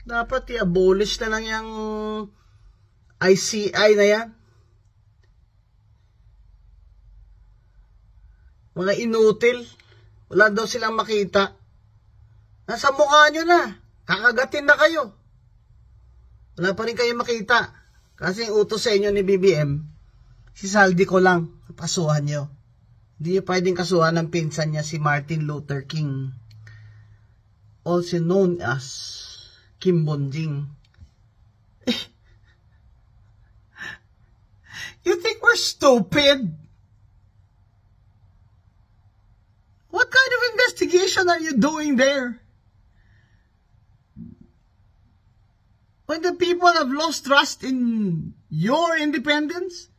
Dapat i-abolish na lang yung ICI na yan. Mga inutil. Wala daw silang makita. Nasa mukha nyo na. Kakagatin na kayo. Wala pa rin kayo makita. Kasi yung utos sa inyo ni BBM, si Saldi ko lang. Kasuhan nyo. Hindi nyo pwedeng kasuhan ng pinsan niya si Martin Luther King. Also known as Kim Bonjing. You think we're stupid? What kind of investigation are you doing there? When the people have lost trust in your independence?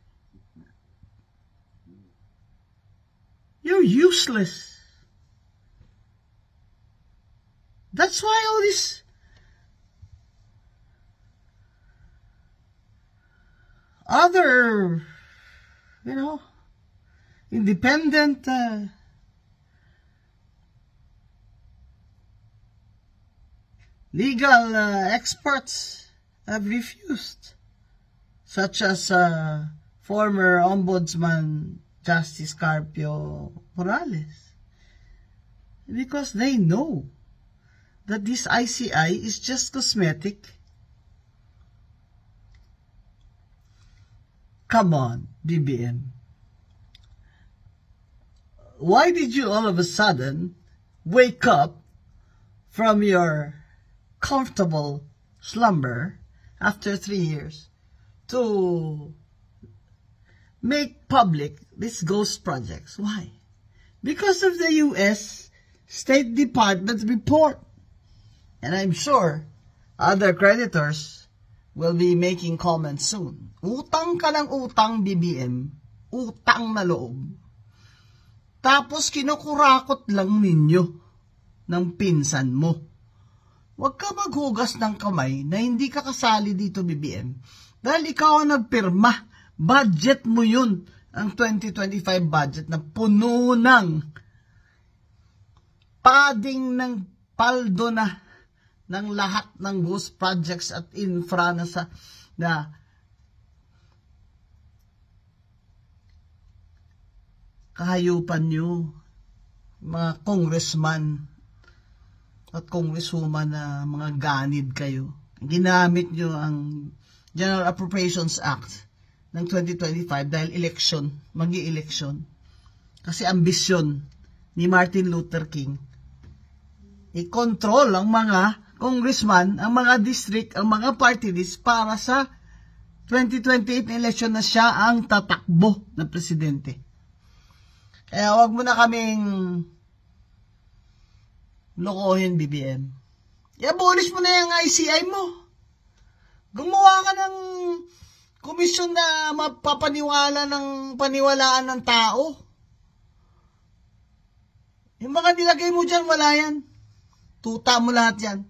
You're useless. That's why all this other, independent legal experts have refused, such as former Ombudsman Justice Carpio Morales, because they know that this ICI is just cosmetic. Come on, BBM. Why did you all of a sudden wake up from your comfortable slumber after 3 years to make public these ghost projects? Why? Because of the U.S. State Department's report. And I'm sure other creditors will be making comments soon. Utang ka ng utang, BBM. Utang na loob. Tapos kinukurakot lang ninyo ng pinsan mo. Huwag ka maghugas ng kamay na hindi ka kasali dito, BBM. Dahil ikaw ang nagpirma. Budget mo yun. Ang 2025 budget na puno ng pading ng paldo na ng lahat ng ghost projects at infra na kahayupan nyo, mga congressman at congresswoman na mga ganid kayo. Ginamit nyo ang General Appropriations Act ng 2025 dahil election, magi-election. Kasi ambisyon ni Martin Luther King, i-control ang mga congressman, ang mga district, ang mga party list para sa 2028 election na siya ang tatakbo na presidente. Kaya wag mo na kaming lokohin, BBM. I-abolish mo na yung ICI mo. Gumawa ka ng komisyon na mapapaniwala ng paniwalaan ng tao. Yung mga nilagay mo dyan, wala yan. Tuta mo lahat yan.